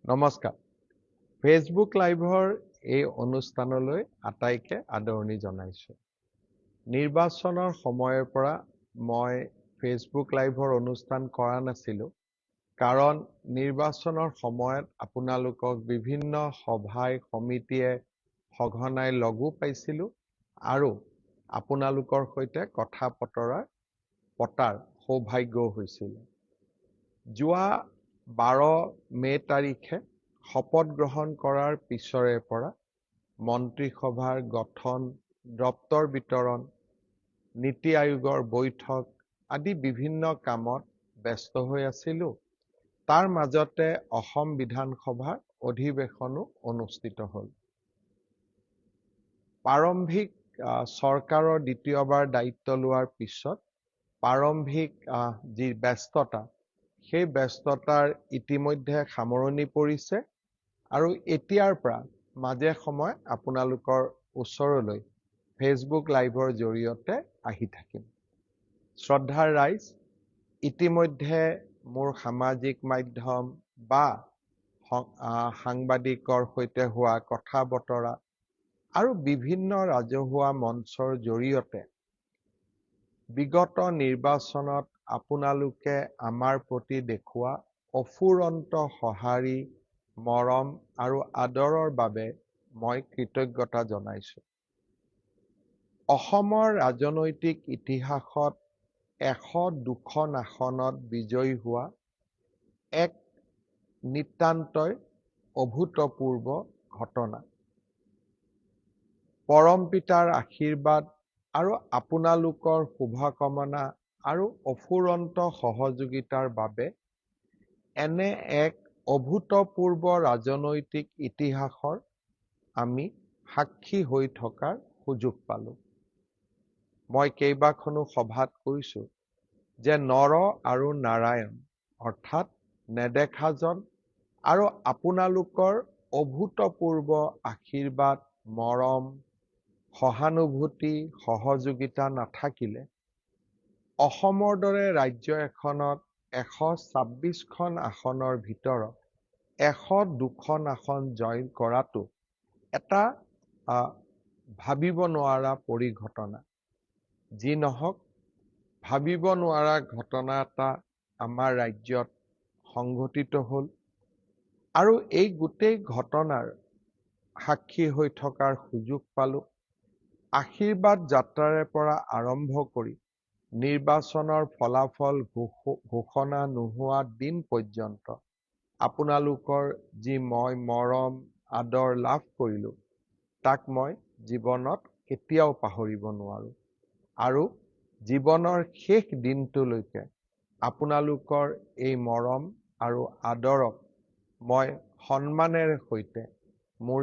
নমস্কাৰ। ফেচবুক লাইভৰ এই অনুষ্ঠানলৈ আটাইকে আদৰণি জনাইছোঁ। নিৰ্বাচনৰ সময়ৰ পৰা মই ফেচবুক লাইভৰ অনুষ্ঠান কৰা নাছিলোঁ, কাৰণ নিৰ্বাচনৰ সময়ত আপোনালোকক বিভিন্ন সভাই সমিতিয়ে সঘনাই লগো পাইছিলোঁ আৰু আপোনালোকৰ সৈতে কথা পতাৰ সৌভাগ্যও হৈছিল। যোৱা 12 মে তাৰিখে শপত গ্ৰহণ কৰাৰ পিছৰে পৰা মন্ত্ৰীসভাৰ গঠন, দপ্তৰ বিতৰণ, নীতি আয়োগৰ বৈঠক আদি বিভিন্ন কামত ব্যস্ত হৈ আছিলোঁ। তাৰ মাজতে অসম বিধানসভাৰ অধিৱেশনো অনুষ্ঠিত হ'ল। প্ৰাৰম্ভিক চৰকাৰৰ দ্বিতীয়বাৰ দায়িত্ব লোৱাৰ পিছত প্ৰাৰম্ভিক যি ব্যস্ততা, সেই ব্যস্ততাৰ ইতিমধ্যে সামৰণি পৰিছে আৰু এতিয়াৰ পৰা মাজে সময়ে আপোনালোকৰ ওচৰলৈ ফেচবুক লাইভৰ জৰিয়তে আহি থাকিম। শ্ৰদ্ধাৰ ৰাইজ, ইতিমধ্যে মোৰ সামাজিক মাধ্যম বা সাংবাদিকৰ সৈতে হোৱা কথা বতৰা আৰু বিভিন্ন ৰাজহুৱা মঞ্চৰ জৰিয়তে বিগত নিৰ্বাচনত আপোনালোকে আমাৰ প্ৰতি দেখুওৱা অফুৰন্ত সঁহাৰি, মৰম আৰু আদৰৰ বাবে মই কৃতজ্ঞতা জনাইছোঁ। অসমৰ ৰাজনৈতিক ইতিহাসত 102খন আসনত বিজয়ী হোৱা এক নিতান্তই অভূতপূৰ্ব ঘটনা। পৰম পিতাৰ আশীৰ্বাদ আৰু আপোনালোকৰ শুভকামনা আৰু অফুৰন্ত সহযোগিতাৰ বাবে এনে এক অভূতপূৰ্ব ৰাজনৈতিক ইতিহাসৰ আমি সাক্ষী হৈ থকাৰ সুযোগ পালোঁ। মই কেইবাখনো সভাত কৈছোঁ যে নৰ আৰু নাৰায়ণ অৰ্থাৎ নেদেখাজন আৰু আপোনালোকৰ অভূতপূৰ্ব আশীৰ্বাদ, মৰম, সহানুভূতি, সহযোগিতা নাথাকিলে অসমৰ দৰে ৰাজ্য এখনত 126খন আসনৰ ভিতৰত 102খন আসন জয় কৰাটো এটা ভাবিব নোৱাৰা পৰিঘটনা। যি নহওক, ভাবিব নোৱাৰা ঘটনা এটা আমাৰ ৰাজ্যত সংঘটিত হ'ল আৰু এই গোটেই ঘটনাৰ সাক্ষী হৈ থকাৰ সুযোগ পালোঁ। আশীৰ্বাদ যাত্ৰাৰে পৰা আৰম্ভ কৰি নিৰ্বাচনৰ ফলাফল ঘোষণা নোহোৱা দিন পৰ্যন্ত আপোনালোকৰ যি মই মৰম, আদৰ লাভ কৰিলোঁ, তাক মই জীৱনত কেতিয়াও পাহৰিব নোৱাৰোঁ আৰু জীৱনৰ শেষ দিনটোলৈকে আপোনালোকৰ এই মৰম আৰু আদৰক মই সন্মানেৰে সৈতে মোৰ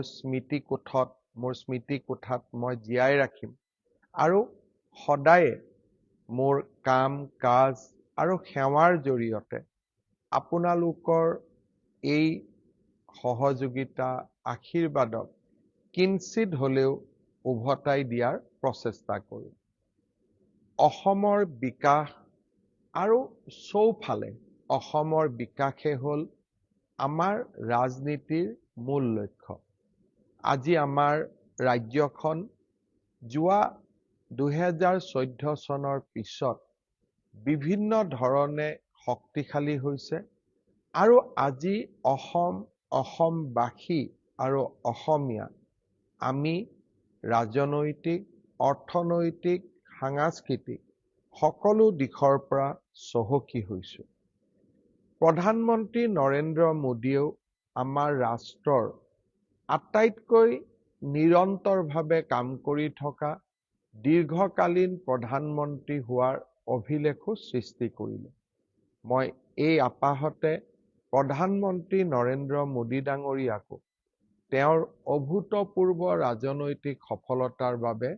স্মৃতিকোঠাত মই জীয়াই ৰাখিম আৰু সদায়ে মোৰ কাম কাজ আৰু সেৱাৰ জৰিয়তে আপোনালোকৰ এই সহযোগিতা, আশীৰ্বাদক কিঞ্চিত হ'লেও উভতাই দিয়াৰ প্ৰচেষ্টা কৰিম। অসমৰ বিকাশ আৰু চৌফালে অসমৰ বিকাশে হ'ল আমাৰ ৰাজনীতিৰ মূল লক্ষ্য। আজি আমাৰ ৰাজ্যখন যোৱা 2014 চনৰ পিছত বিভিন্ন ধৰণে শক্তিশালী হৈছে আৰু আজি অসমবাসী আৰু অসমীয়া আমি ৰাজনৈতিক, অৰ্থনৈতিক, সাংস্কৃতিক সকলো দিশৰ পৰা চহকী হৈছোঁ। প্ৰধানমন্ত্ৰী নৰেন্দ্ৰ মোদীয়েও আমাৰ ৰাষ্ট্ৰৰ আটাইতকৈ নিৰন্তৰভাৱে কাম কৰি থকা দীৰ্ঘকালীন প্ৰধানমন্ত্ৰী হোৱাৰ অভিলেখো সৃষ্টি কৰিলে। মই এই আপাহতে প্ৰধানমন্ত্ৰী নৰেন্দ্ৰ মোদী ডাঙৰীয়াকো তেওঁৰ অভূতপূৰ্ব ৰাজনৈতিক সফলতাৰ বাবে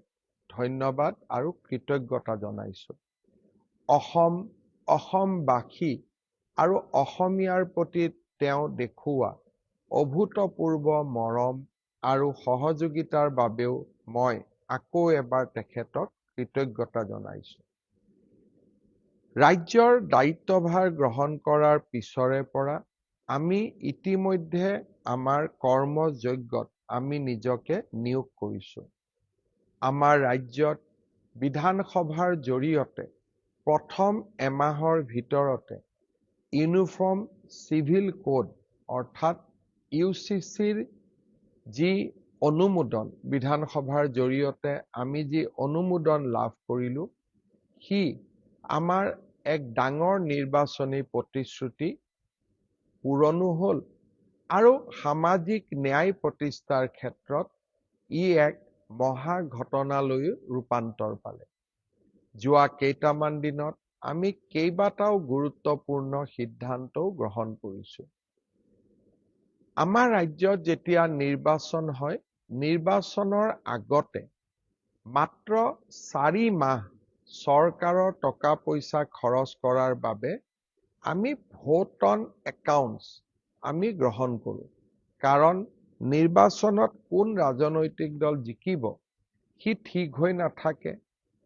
ধন্যবাদ আৰু কৃতজ্ঞতা জনাইছোঁ। অসমবাসী আৰু অসমীয়াৰ প্ৰতি তেওঁ দেখুওৱা অভূতপূৰ্ব মৰম আৰু সহযোগিতাৰ বাবেও মই আকৌ এবাৰ তেখেতক কৃতজ্ঞতা জনাইছোঁ। ৰাজ্যৰ দায়িত্বভাৰ গ্ৰহণ কৰাৰ পিছৰে পৰা আমি ইতিমধ্যে আমাৰ কৰ্মযজ্ঞত আমি নিজকে নিয়োগ কৰিছোঁ। আমাৰ ৰাজ্যত বিধানসভাৰ জৰিয়তে প্ৰথম এমাহৰ ভিতৰতে ইউনিফৰ্ম চিভিল কোড অৰ্থাৎ UCCৰ যি অনুমোদন বিধানসভাৰ জৰিয়তে আমি যি অনুমোদন লাভ কৰিলোঁ, সি আমাৰ এক ডাঙৰ নিৰ্বাচনী প্ৰতিশ্ৰুতি পূৰণো হ'ল আৰু সামাজিক ন্যায় প্ৰতিষ্ঠাৰ ক্ষেত্ৰত ই এক মহা ঘটনালৈ ৰূপান্তৰ পালে। যোৱা কেইটামান দিনত আমি কেইবাটাও গুৰুত্বপূৰ্ণ সিদ্ধান্তও গ্ৰহণ কৰিছোঁ। আমাৰ ৰাজ্যত যেতিয়া নিৰ্বাচন হয়, নিৰ্বাচনৰ আগতে মাত্ৰ 4 মাহ চৰকাৰৰ টকা পইচা খৰচ কৰাৰ বাবে আমি ভোট অন একাউণ্টছ আমি গ্ৰহণ কৰোঁ। কাৰণ নিৰ্বাচনত কোন ৰাজনৈতিক দল জিকিব সি ঠিক হৈ নাথাকে।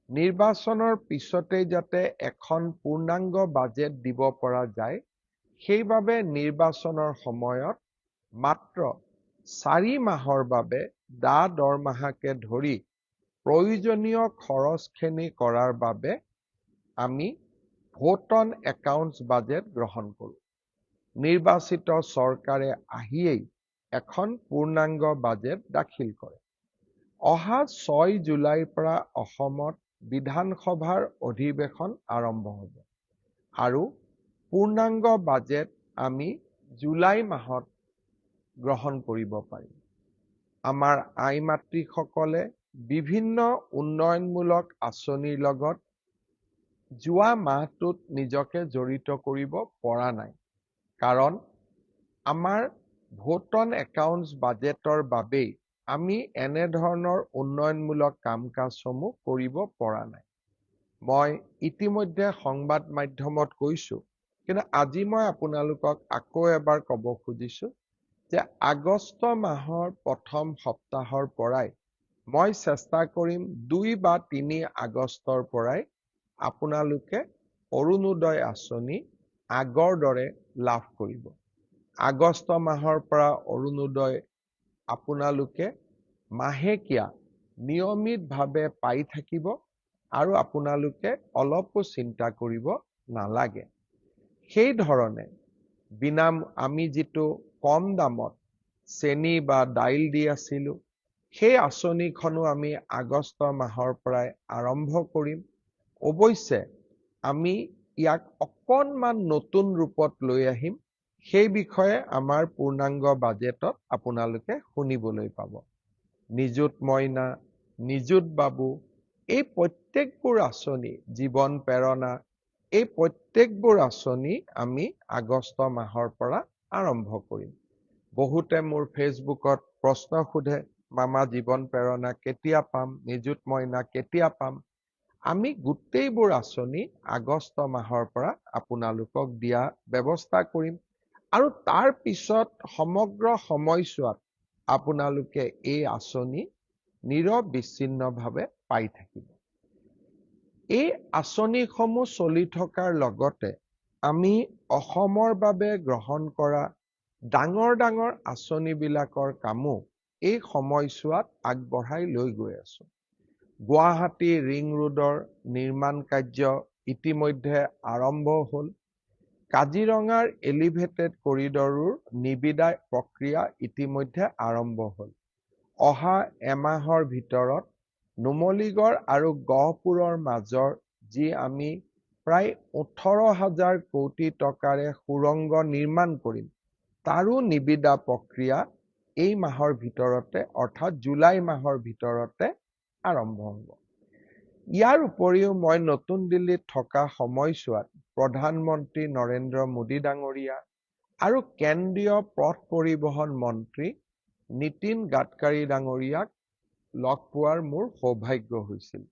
নিৰ্বাচনৰ পিছতেই যাতে এখন পূৰ্ণাংগ বাজেট দিব পৰা যায়, সেইবাবে নিৰ্বাচনৰ সময়ত মাত্ৰ 4 মাহৰ বাবে দৰমহাকে ধৰি প্ৰয়োজনীয় খৰচখিনি কৰাৰ বাবে আমি ভোট অন একাউণ্টছ বাজেট গ্ৰহণ কৰোঁ। নিৰ্বাচিত চৰকাৰে আহিয়েই এখন পূৰ্ণাংগ বাজেট দাখিল কৰে। অহা 6 জুলাইৰ পৰা অসমত বিধানসভাৰ অধিৱেশন আৰম্ভ হ'ব আৰু পূৰ্ণাংগ বাজেট আমি জুলাই মাহত গ্ৰহণ কৰিব পাৰিম। আমাৰ আই মাতৃসকলে বিভিন্ন উন্নয়নমূলক আঁচনিৰ লগত যোৱা মাহটোত নিজকে জড়িত কৰিব পৰা নাই। কাৰণ আমাৰ ভোট অন একাউণ্টছ বাজেটৰ বাবেই আমি এনেধৰণৰ উন্নয়নমূলক কাম কাজসমূহ কৰিব পৰা নাই। মই ইতিমধ্যে সংবাদ মাধ্যমত কৈছোঁ, কিন্তু আজি মই আপোনালোকক আকৌ এবাৰ ক'ব খুজিছোঁ যে আগষ্ট মাহৰ প্ৰথম সপ্তাহৰ পৰাই মই চেষ্টা কৰিম 2 বা 3 আগষ্টৰ পৰাই আপোনালোকে অৰুণোদয় আঁচনি আগৰ দৰে লাভ কৰিব। আগষ্ট মাহৰ পৰা অৰুণোদয় আপোনালোকে মাহেকীয়া নিয়মিতভাৱে পাই থাকিব আৰু আপোনালোকে অলপো চিন্তা কৰিব নালাগে। সেই ধৰণে আমি যিটো কম দামত চেনি বা দাইল দি আছিলোঁ, সেই আঁচনিখনো আমি আগষ্ট মাহৰ পৰাই আৰম্ভ কৰিম। অৱশ্যে আমি ইয়াক অকণমান নতুন ৰূপত লৈ আহিম। সেই বিষয়ে আমাৰ পূৰ্ণাংগ বাজেটত আপোনালোকে শুনিবলৈ পাব। নিযুত মইনা, নিযুত বাবু, এই প্ৰত্যেকবোৰ আঁচনি, জীৱন প্ৰেৰণা, এই প্ৰত্যেকবোৰ আঁচনি আমি আগষ্ট মাহৰ পৰা আৰম্ভ কৰিম। বহুতে মোৰ ফেচবুকত প্ৰশ্ন সোধে, মামা জীৱন প্ৰেৰণা কেতিয়া পাম, নিযুত মইনা কেতিয়া পাম? আমি গোটেইবোৰ আঁচনি আগষ্ট মাহৰ পৰা আপোনালোকক দিয়া ব্যৱস্থা কৰিম আৰু তাৰ পিছত সমগ্ৰ সময়ছোৱাত আপোনালোকে এই আঁচনি নিৰবিচ্ছিন্নভাৱে পাই থাকিব। এই আঁচনিসমূহ চলি থকাৰ লগতে আমি অসমৰ বাবে গ্ৰহণ কৰা ডাঙৰ ডাঙৰ আঁচনিবিলাকৰ কামো এই সময়ছোৱাত আগবঢ়াই লৈ গৈ আছোঁ। গুৱাহাটী ৰিং ৰোডৰ নিৰ্মাণ কাৰ্য ইতিমধ্যে আৰম্ভ হ'ল। কাজিৰঙাৰ এলিভেটেড কৰিডৰৰ নিবিদা প্ৰক্ৰিয়া ইতিমধ্যে আৰম্ভ হ'ল। অহা এমাহৰ ভিতৰত নুমলীগড় আৰু গহপুৰৰ মাজৰ যি আমি প্ৰায় 18,000 কোটি টকাৰে সুৰংগ নিৰ্মাণ কৰিম, তাৰো নিবিদা প্ৰক্ৰিয়া এই মাহৰ ভিতৰতে অৰ্থাৎ জুলাই মাহৰ ভিতৰতে আৰম্ভ হ'ব। ইয়াৰ উপৰিও মই নতুন দিল্লীত থকা সময়ছোৱাত প্ৰধানমন্ত্ৰী নৰেন্দ্ৰ মোদী ডাঙৰীয়া আৰু কেন্দ্ৰীয় পথ পৰিবহণ মন্ত্ৰী নীতিন গাডকাৰী ডাঙৰীয়াক লগ পোৱাৰ মোৰ সৌভাগ্য হৈছিল।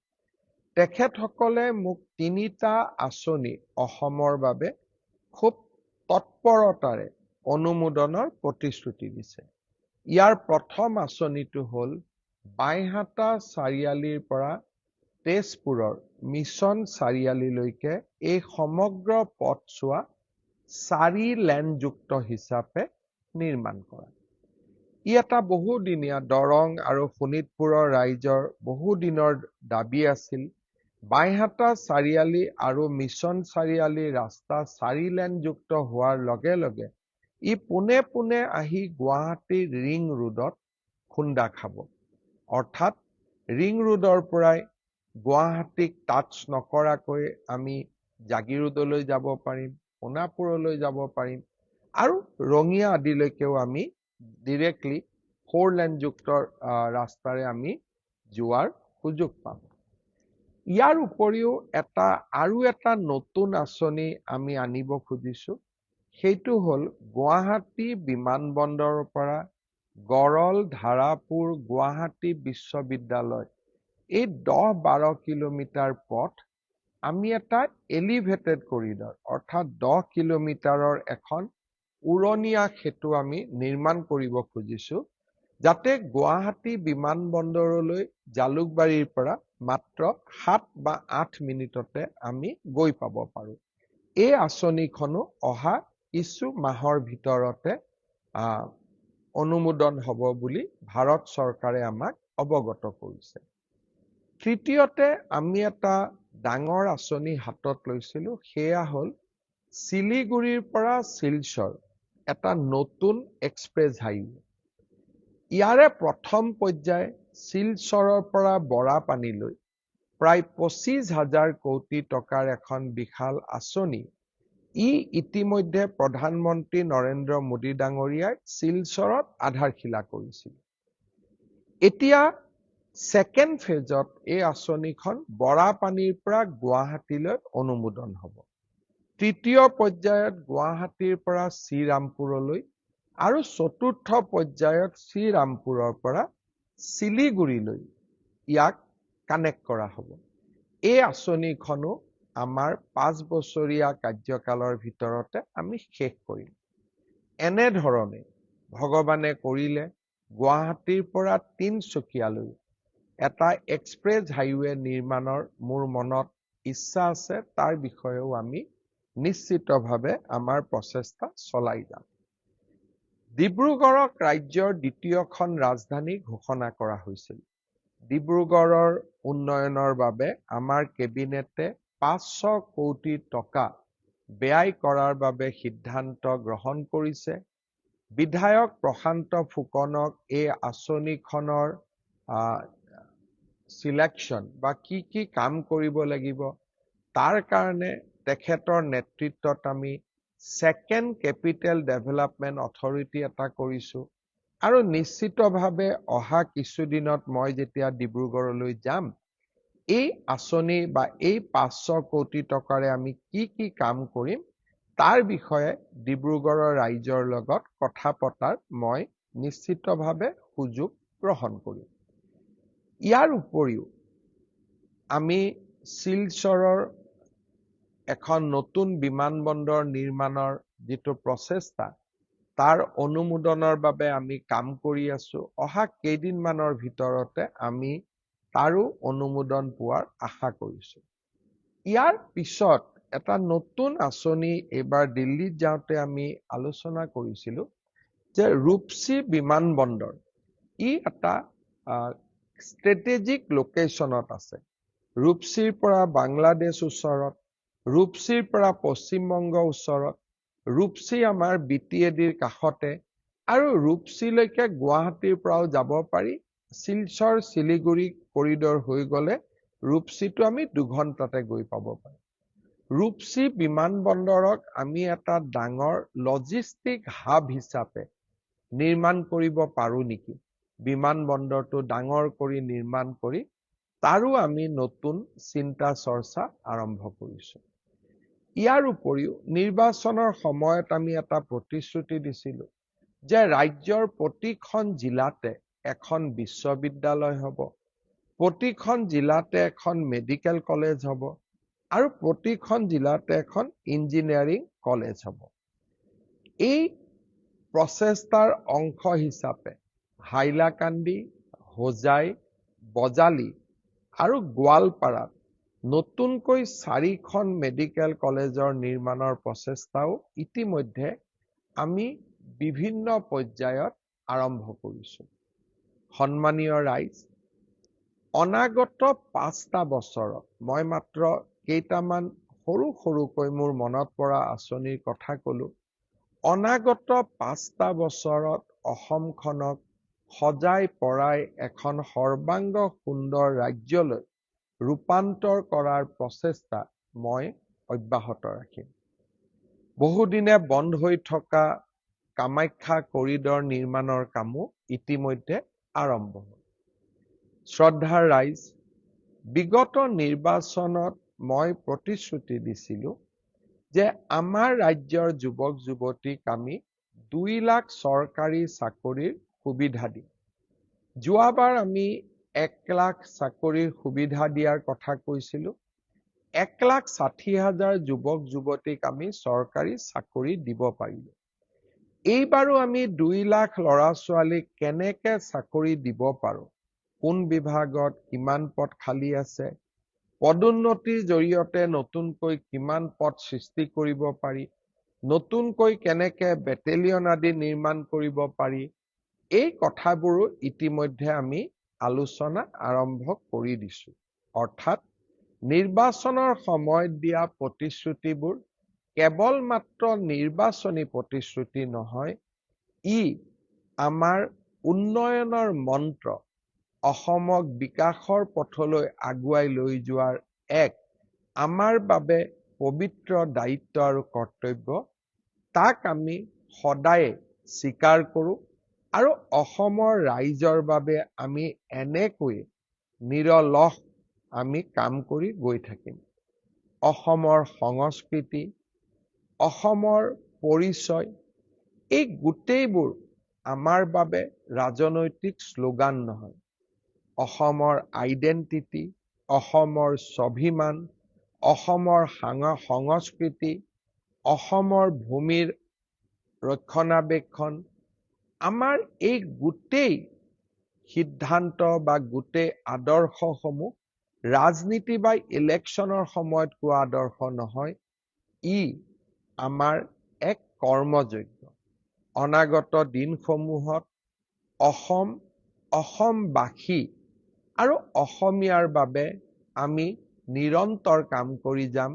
তেখেতসকলে মোক 3টা আঁচনি অসমৰ বাবে খুব তৎপৰতাৰে অনুমোদনৰ প্ৰতিশ্ৰুতি দিছে। ইয়াৰ প্ৰথম আঁচনিটো হ'ল বাইহাটা চাৰিআলিৰ পৰা তেজপুৰৰ মিছন চাৰিআলিলৈকে এই সমগ্ৰ পথছোৱা 4 লেনযুক্ত হিচাপে নিৰ্মাণ কৰা। ই এটা বহুদিনীয়া দৰং আৰু শোণিতপুৰৰ ৰাইজৰ বহুদিনৰ দাবী আছিল। বাইহাটা চাৰিআলি আৰু মিছন চাৰিআলি ৰাস্তা 4 লেনযুক্ত হোৱাৰ লগে লগে ই পোনে পোনে আহি গুৱাহাটীৰ ৰিং ৰোডত খুন্দা খাব। অৰ্থাৎ ৰিং ৰোডৰ পৰাই গুৱাহাটীক টাচ নকৰাকৈ আমি জাগিৰোডলৈ যাব পাৰিম, সোণাপুৰলৈ যাব পাৰিম আৰু ৰঙিয়া আদিলৈকেও আমি ডিৰেক্টলি 4 লেনযুক্ত ৰাস্তাৰে আমি যোৱাৰ সুযোগ পাম। ইয়াৰ উপৰিও আৰু এটা নতুন আঁচনি আমি আনিব খুজিছো। সেইটো হ'ল গুৱাহাটী বিমানবন্দৰৰ পৰা গড়ল, ধাৰাপুৰ, গুৱাহাটী বিশ্ববিদ্যালয় এই 10-12 কিলোমিটাৰ পথ আমি এটা এলিভেটেড কৰিডৰ অৰ্থাৎ 10 কিলোমিটাৰৰ এখন উৰণীয়া সেতু আমি নিৰ্মাণ কৰিব খুজিছো, যাতে গুৱাহাটী বিমানবন্দৰলৈ জালুকবাৰীৰ পৰা মাত্ৰ 7 বা 8 মিনিটতে আমি গৈ পাব পাৰো। এই আঁচনিখনো অহা কিছু মাহৰ ভিতৰতে অনুমোদন হ'ব বুলি ভাৰত চৰকাৰে আমাক অৱগত কৰিছে। তৃতীয়তে আমি এটা ডাঙৰ আঁচনি হাতত লৈছিলো, সেয়া হ'ল শিলিগুৰিৰ পৰা শিলচৰ এটা নতুন এক্সপ্ৰেছ হাইৱে। ইয়াৰে প্ৰথম পৰ্যায় শিলচৰৰ পৰা বৰাপানীলৈ প্ৰায় 25,000 কোটি টকাৰ এখন বিশাল আঁচনি। ই ইতিমধ্যে প্ৰধানমন্ত্ৰী নৰেন্দ্ৰ মোদী ডাঙৰীয়াই শিলচৰত আধাৰশিলা কৰিছিল। এতিয়া ছেকেণ্ড ফেজত এই আঁচনিখন বৰাপানীৰ পৰা গুৱাহাটীলৈ অনুমোদন হ'ব। তৃতীয় পৰ্যায়ত গুৱাহাটীৰ পৰা শ্ৰীৰামপুৰলৈ আৰু চতুৰ্থ পৰ্যায়ত শ্ৰীৰামপুৰৰ পৰা শিলিগুৰিলৈ ইয়াক কানেক্ট কৰা হ'ব। এই আঁচনিখনো আমাৰ 5 বছৰীয়া কাৰ্যকালৰ ভিতৰতে আমি শেষ কৰিম। এনেধৰণে ভগৱানে কৰিলে গুৱাহাটীৰ পৰা তিনচুকীয়ালৈ এটা এক্সপ্ৰেছ হাইৱে নিৰ্মাণৰ মোৰ মনত ইচ্ছা আছে। তাৰ বিষয়েও আমি নিশ্চিতভাৱে আমাৰ প্ৰচেষ্টা চলাই যাম। ডিব্ৰুগড়ক ৰাজ্যৰ দ্বিতীয়খন ৰাজধানী ঘোষণা কৰা হৈছিল। ডিব্ৰুগড়ৰ উন্নয়নৰ বাবে আমাৰ কেবিনেটে 500 কোটি টকা ব্যয় কৰাৰ বাবে সিদ্ধান্ত গ্ৰহণ কৰিছে। বিধায়ক প্ৰশান্ত ফুকনক এই আঁচনিখনৰ সিলেকশ্যন বা কি কাম কৰিব লাগিব তাৰ কাৰণে তেখেতৰ নেতৃত্বত আমি ছেকেণ্ড কেপিটেল ডেভেলপমেণ্ট অথৰিটি এটা কৰিছো। আৰু নিশ্চিতভাৱে অহা কিছুদিনত মই যেতিয়া ডিব্ৰুগড়লৈ যাম, এই আঁচনি বা এই 500 কোটি টকাৰে আমি কি কাম কৰিম তাৰ বিষয়ে ডিব্ৰুগড়ৰ ৰাইজৰ লগত কথা পতাৰ মই নিশ্চিতভাৱে সুযোগ গ্ৰহণ কৰিম। ইয়াৰ উপৰিও আমি শিলচৰৰ এখন নতুন বিমানবন্দৰ নিৰ্মাণৰ যিটো প্ৰচেষ্টা তাৰ অনুমোদনৰ বাবে আমি কাম কৰি আছো। অহা কেইদিনমানৰ ভিতৰতে আমি তাৰো অনুমোদন পোৱাৰ আশা কৰিছো। ইয়াৰ পিছত এটা নতুন আঁচনি এইবাৰ দিল্লীত যাওঁতে আমি আলোচনা কৰিছিলো যে ৰূপসী বিমানবন্দৰ ই এটা ষ্ট্ৰেটেজিক লোকেশ্যনত আছে। ৰূপসীৰ পৰা বাংলাদেশ ওচৰত, ৰূপসীৰ পৰা পশ্চিমবংগ ওচৰত, ৰূপসী আমাৰ BTADৰ কাষতে আৰু ৰূপসীলৈকে গুৱাহাটীৰ পৰাও যাব পাৰি। শিলচৰ শিলিগুৰি কৰিডৰ হৈ গ'লে ৰূপসীটো আমি 2 ঘণ্টাতে গৈ পাব পাৰোঁ। ৰূপসী বিমানবন্দৰক আমি এটা ডাঙৰ লজিষ্টিক হাব হিচাপে নিৰ্মাণ কৰিব পাৰো নেকি? বিমানবন্দৰটো ডাঙৰ কৰি নিৰ্মাণ কৰি তাৰো আমি নতুন চিন্তা চৰ্চা আৰম্ভ কৰিছো। ইয়াৰ উপৰিও নিৰ্বাচনৰ সময়ত আমি এটা প্ৰতিশ্ৰুতি দিছিলো যে ৰাজ্যৰ প্ৰতিখন জিলাতে এখন বিশ্ববিদ্যালয় হ'ব, প্ৰতিখন জিলাতে এখন মেডিকেল কলেজ হ'ব আৰু প্ৰতিখন জিলাতে এখন ইঞ্জিনিয়াৰিং কলেজ হ'ব। এই প্ৰচেষ্টাৰ অংশ হিচাপে হাইলাকান্দি, হোজাই, বজালি আৰু গোৱালপাৰাত নতুনকৈ 4খন মেডিকেল কলেজৰ নিৰ্মাণৰ প্ৰচেষ্টাও ইতিমধ্যে আমি বিভিন্ন পৰ্যায়ত আৰম্ভ কৰিছোঁ। সন্মানীয় ৰাইজ, অনাগত 5টা বছৰত মই মাত্ৰ কেইটামান সৰুকৈ মোৰ মনত পৰা আঁচনিৰ কথা ক'লো। অনাগত 5টা বছৰত অসমখনক সজাই পৰাই এখন সৰ্বাংগ সুন্দৰ ৰাজ্যলৈ ৰূপান্তৰ কৰাৰ প্ৰচেষ্টা মই অব্যাহত ৰাখিম। বহুদিনে বন্ধ হৈ থকা কামাখ্যা কৰিডৰ নিৰ্মাণৰ কামো ইতিমধ্যে আৰম্ভ হ'ল। শ্ৰদ্ধাৰ ৰাইজ, বিগত নিৰ্বাচনত মই প্ৰতিশ্ৰুতি দিছিলোঁ যে আমাৰ ৰাজ্যৰ যুৱক যুৱতীক আমি 2 লাখ চৰকাৰী চাকৰিৰ সুবিধা দিম। যোৱাবাৰ আমি 1 লাখ চাকৰিৰ সুবিধা দিয়াৰ কথা কৈছিলোঁ। 1,60,000 যুৱক যুৱতীক আমি চৰকাৰী চাকৰি দিব পাৰিলোঁ। এইবাৰো আমি 2 লাখ ল'ৰা ছোৱালীক কেনেকে চাকৰি দিব পাৰোঁ, কোন বিভাগত কিমান পদ খালী আছে, পদোন্নতিৰ জৰিয়তে নতুনকৈ কিমান পদ সৃষ্টি কৰিব পাৰি, নতুনকৈ কেনেকে বেটেলিয়ন আদি নিৰ্মাণ কৰিব পাৰি, এই কথাবোৰো ইতিমধ্যে আমি আলোচনা আৰম্ভ কৰি দিছোঁ। অৰ্থাৎ নিৰ্বাচনৰ সময়ত দিয়া প্ৰতিশ্ৰুতিবোৰ কেৱল মাত্ৰ নিৰ্বাচনী প্ৰতিশ্ৰুতি নহয়, ই আমাৰ উন্নয়নৰ মন্ত্ৰ, অসমক বিকাশৰ পথলৈ আগুৱাই লৈ যোৱাৰ এক আমাৰ বাবে পবিত্ৰ দায়িত্ব আৰু কৰ্তব্য। তাক আমি সদায়ে স্বীকাৰ কৰোঁ আৰু অসমৰ ৰাইজৰ বাবে আমি এনেকৈ নিৰলস আমি কাম কৰি গৈ থাকিম। অসমৰ সংস্কৃতি, অসমৰ পৰিচয়, এই গোটেইবোৰ আমাৰ বাবে ৰাজনৈতিক শ্লোগান নহয়। অসমৰ আইডেণ্টিটি, অসমৰ স্বাভিমান, অসমৰ সংস্কৃতি, অসমৰ ভূমিৰ ৰক্ষণাবেক্ষণ, আমাৰ এই গোটেই সিদ্ধান্ত বা গোটেই আদৰ্শসমূহ ৰাজনীতি বা ইলেকশ্যনৰ সময়ত কোৱা আদৰ্শ নহয়, ই আমাৰ এক কৰ্মযজ্ঞ। অনাগত দিনসমূহত অসমবাসী আৰু অসমীয়াৰ বাবে আমি নিৰন্তৰ কাম কৰি যাম,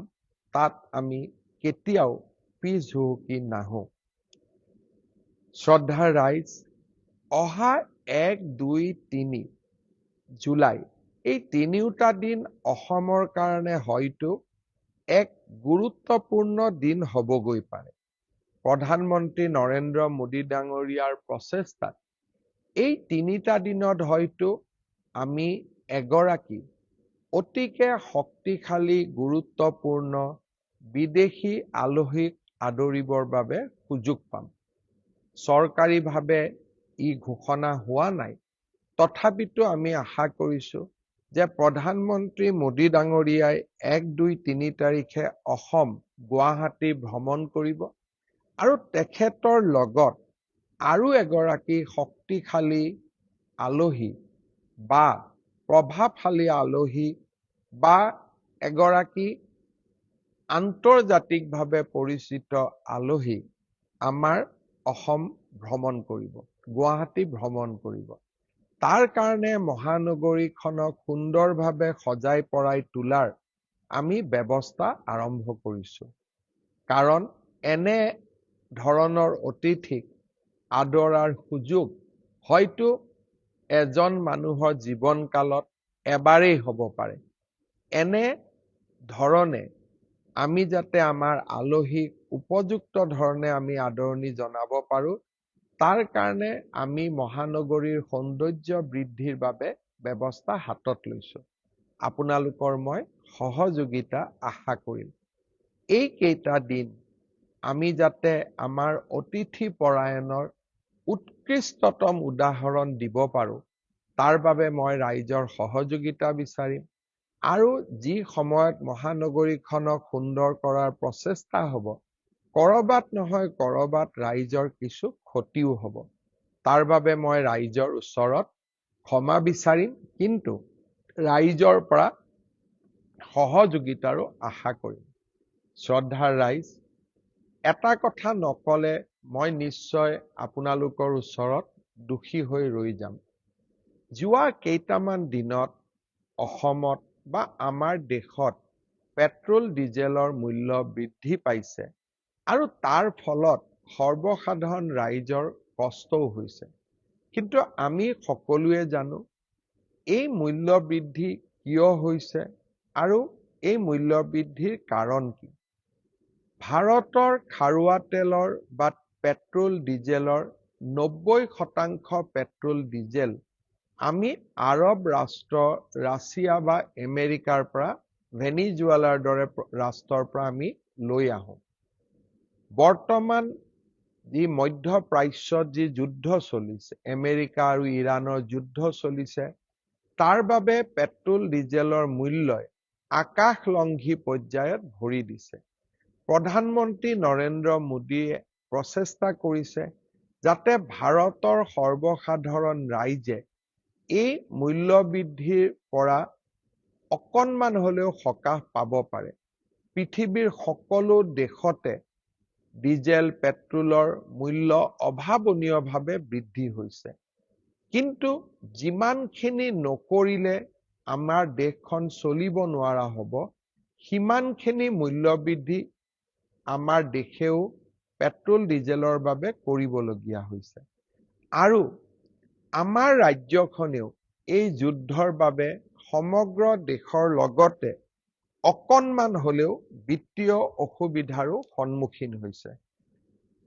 তাত আমি কেতিয়াও পিছ হুহুকি নাহো। শ্ৰদ্ধাৰ ৰাইজ, অহা 1, 2, 3 জুলাই এই তিনিওটা দিন অসমৰ কাৰণে হয়তো এক গুৰুত্বপূৰ্ণ দিন হ'বগৈ পাৰে। প্ৰধানমন্ত্ৰী নৰেন্দ্ৰ মোদী ডাঙৰীয়াৰ প্ৰচেষ্টাত এই 3টা দিনত হয়তো আমি এগৰাকী অতিকে শক্তিশালী গুৰুত্বপূৰ্ণ বিদেশী আলহীক আদৰিবৰ বাবে সুযোগ পাম। চৰকাৰীভাৱে ই ঘোষণা হোৱা নাই, তথাপিতো আমি আশা কৰিছোঁ যে প্ৰধানমন্ত্ৰী মোদী ডাঙৰীয়াই 1, 2, 3 তাৰিখে অসম গুৱাহাটী ভ্ৰমণ কৰিব আৰু তেখেতৰ লগত আৰু এগৰাকী শক্তিশালী আলহী বা প্ৰভাৱশালী আলহী বা এগৰাকী আন্তৰ্জাতিকভাৱে পৰিচিত আলহী আমাৰ অসম ভ্ৰমণ কৰিব, গুৱাহাটী ভ্ৰমণ কৰিব। তাৰ কাৰণে মহানগৰীখনক সুন্দৰভাৱে সজাই পৰাই তোলাৰ আমি ব্যৱস্থা আৰম্ভ কৰিছোঁ। কাৰণ এনে ধৰণৰ অতিথিক আদৰাৰ সুযোগ হয়তো এজন মানুহৰ জীৱনকালত এবাৰেই হ'ব পাৰে। এনে ধৰণে আমি যাতে আমাৰ আলহীক উপযুক্ত ধৰণে আমি আদৰণি জনাব পাৰোঁ, তাৰ কাৰণে আমি মহানগৰীৰ সৌন্দৰ্য বৃদ্ধিৰ বাবে ব্যৱস্থা হাতত লৈছোঁ। আপোনালোকৰ মই সহযোগিতা আশা কৰিম। এইকেইটা দিন আমি যাতে আমাৰ অতিথি পৰায়ণৰ উৎকৃষ্টতম উদাহৰণ দিব পাৰোঁ, তাৰ বাবে মই ৰাইজৰ সহযোগিতা বিচাৰিম। আৰু যি সময়ত মহানগৰীখনক সুন্দৰ কৰাৰ প্ৰচেষ্টা হ'ব, কৰবাত নহয় কৰবাত ৰাইজৰ কিছু ক্ষতিও হ'ব। তাৰ বাবে মই ৰাইজৰ ওচৰত ক্ষমা বিচাৰিম, কিন্তু ৰাইজৰ পৰা সহযোগিতাৰো আশা কৰিম। শ্ৰদ্ধাৰ ৰাইজ, এটা কথা নকলে মই নিশ্চয় আপোনালোকৰ ওচৰত দোষী হৈ ৰৈ যাম। যোৱা কেইটামান দিনত অসমত বা আমাৰ দেশত পেট্ৰল ডিজেলৰ মূল্য বৃদ্ধি পাইছে আৰু তাৰ ফলত সৰ্বসাধাৰণ ৰাইজৰ কষ্টও হৈছে। কিন্তু আমি সকলোৱে জানো এই মূল্য বৃদ্ধি কিয় হৈছে আৰু এই মূল্য বৃদ্ধিৰ কাৰণ কি। ভাৰতৰ খাৰুৱা তেলৰ বা পেট্ৰল ডিজেলৰ 90% পেট্ৰল ডিজেল আমি আৰব ৰাষ্ট্ৰ, ৰাছিয়া বা আমেৰিকাৰ পৰা, ভেনিজুৱেলাৰ দৰে ৰাষ্ট্ৰৰ পৰা আমি লৈ আহোঁ। বৰ্তমান যি মধ্য প্ৰাচ্যত যি যুদ্ধ চলিছে, আমেৰিকা আৰু ইৰাণৰ যুদ্ধ চলিছে, তাৰ বাবে পেট্ৰল ডিজেলৰ মূল্যই আকাশলংঘী পৰ্যায়ত ভৰি দিছে। প্ৰধানমন্ত্ৰী নৰেন্দ্ৰ মোদীয়ে প্ৰচেষ্টা কৰিছে যাতে ভাৰতৰ সৰ্বসাধাৰণ ৰাইজে এই মূল্য বৃদ্ধিৰ পৰা অকণমান হলেও সকাহ পাব পাৰে। পৃথিৱীৰ সকলো দেশতে ডিজেল পেট্ৰলৰ মূল্য অভাৱনীয়ভাৱে বৃদ্ধি হৈছে। কিন্তু যিমানখিনি নকৰিলে আমাৰ দেশখন চলিব নোৱাৰা হ'ব, সিমানখিনি মূল্য বৃদ্ধি আমাৰ দেশেও পেট্ৰল ডিজেলৰ বাবে কৰিবলগীয়া হৈছে। আৰু আমাৰ ৰাজ্যখনেও এই যুদ্ধৰ বাবে সমগ্ৰ দেশৰ লগতে অকণমান হলেও বিত্তীয় অসুবিধাৰো সন্মুখীন হৈছে।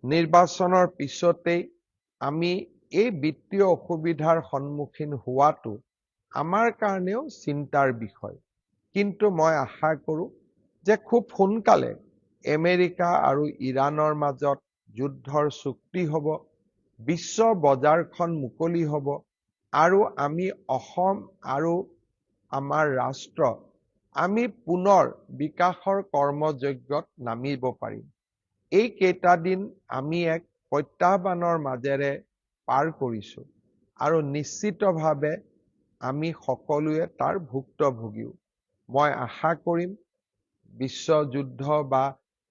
নিৰ্বাচনৰ পিছতেই আমি এই বিত্তীয় অসুবিধাৰ সন্মুখীন হোৱাটো আমাৰ কাৰণেও চিন্তাৰ বিষয়। কিন্তু মই আশা কৰো যে খুব সোনকালে আমেৰিকা আৰু ইৰাণৰ মাজত যুদ্ধৰ চুক্তি হ'ব, বিশ্ব বজাৰখন মুকলি হ'ব আৰু আমি অসম আৰু আমাৰ ৰাষ্ট্ৰ আমি পুনৰ বিকাশৰ কৰ্মযজ্ঞত নামিব পাৰিম। এই কেইটা দিন আমি এক প্ৰত্যাহ্বানৰ মাজেৰে পাৰ কৰিছো আৰু নিশ্চিতভাৱে আমি সকলোৱে তাৰ ভুক্তভোগীও। মই আশা কৰিম বিশ্ব যুদ্ধ বা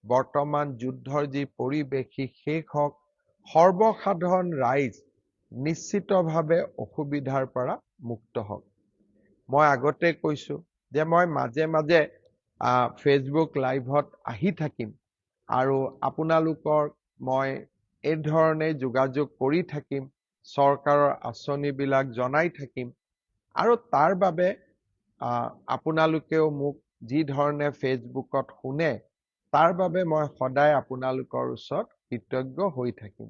বৰ্তমান যুদ্ধৰ যি পৰিৱেশ শেষ হওক, সৰ্বসাধাৰণ ৰাইজ নিশ্চিতভাৱে অসুবিধাৰ পৰা মুক্ত হওক। মই আগতে কৈছো যে মই মাজে মাজে ফেচবুক লাইভত আহি থাকিম আৰু আপোনালোকৰ মই এই ধৰণে যোগাযোগ কৰি থাকিম, চৰকাৰৰ আঁচনিবিলাক জনাই থাকিম আৰু তাৰ বাবে আপোনালোকেও মোক যি ধৰণে ফেচবুকত শুনে, তাৰ বাবে মই সদায় আপোনালোকৰ ওচৰত কৃতজ্ঞ হৈ থাকিম।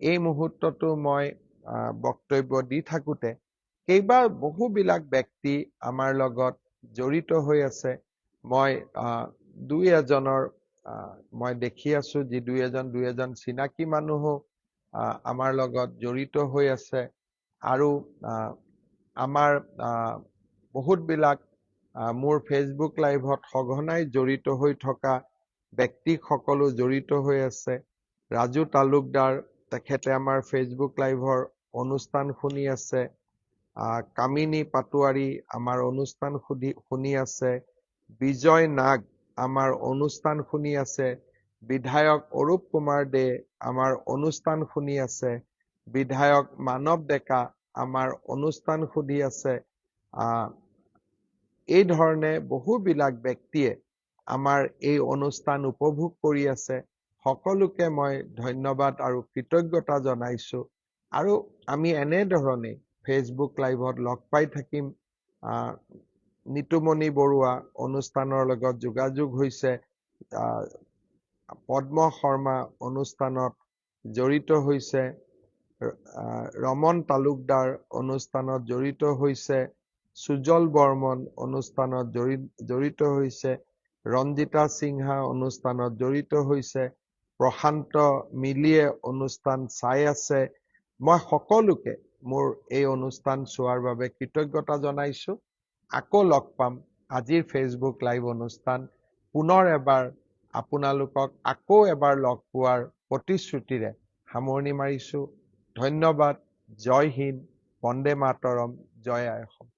এই মুহূৰ্ততো মই বক্তব্য দি থাকোতে বহুবিলাক ব্যক্তি আমাৰ লগত জড়িত হৈ আছে। মই দুই এজনৰ মই দেখি আছো যি দুই এজন চিনাকি মানুহো আমাৰ লগত জড়িত হৈ আছে আৰু আমাৰ বহুতবিলাক মোৰ ফেচবুক লাইভত সঘনাই জড়িত হৈ থকা ব্যক্তিসকলো জড়িত হৈ আছে। ৰাজু তালুকদাৰ, তেখেতে আমাৰ ফেচবুক লাইভৰ অনুষ্ঠান শুনি আছে। কামিনী পাটোৱাৰী আমাৰ অনুষ্ঠান শুনি আছে। বিজয় নাগ আমাৰ অনুষ্ঠান শুনি আছে। বিধায়ক অৰূপ কুমাৰ দে আমাৰ অনুষ্ঠান শুনি আছে। বিধায়ক মানৱ ডেকা আমাৰ অনুষ্ঠান শুনি আছে। এই ধৰণে বহুবিলাক ব্যক্তিয়ে আমাৰ এই অনুষ্ঠান উপভোগ কৰি আছে। সকলোকে মই ধন্যবাদ আৰু কৃতজ্ঞতা জনাইছো আৰু আমি এনেধৰণে ফেচবুক লাইভত লগ পাই থাকিম। নিতুমণি বৰুৱা অনুষ্ঠানৰ লগত যোগাযোগ হৈছে। পদ্ম শৰ্মা অনুষ্ঠানত জড়িত হৈছে। ৰমন তালুকদাৰ অনুষ্ঠানত জড়িত হৈছে। সুজল বৰ্মন অনুষ্ঠানত জড়িত হৈছে। ৰঞ্জিতা সিংহা অনুষ্ঠানত জড়িত হৈছে। প্ৰশান্ত মিলিয়ে অনুষ্ঠান চাই আছে। মই সকলোকে মোৰ এই অনুষ্ঠান চোৱাৰ বাবে কৃতজ্ঞতা জনাইছো। আকৌ লগ পাম আজিৰ ফেচবুক লাইভ অনুষ্ঠান পুনৰ এবাৰ আপোনালোকক আকৌ এবাৰ লগ পোৱাৰ প্ৰতিশ্ৰুতিৰে সামৰণি মাৰিছো। ধন্যবাদ। জয় হিন্দ, বন্দে মাতৰম, জয় আই অসম।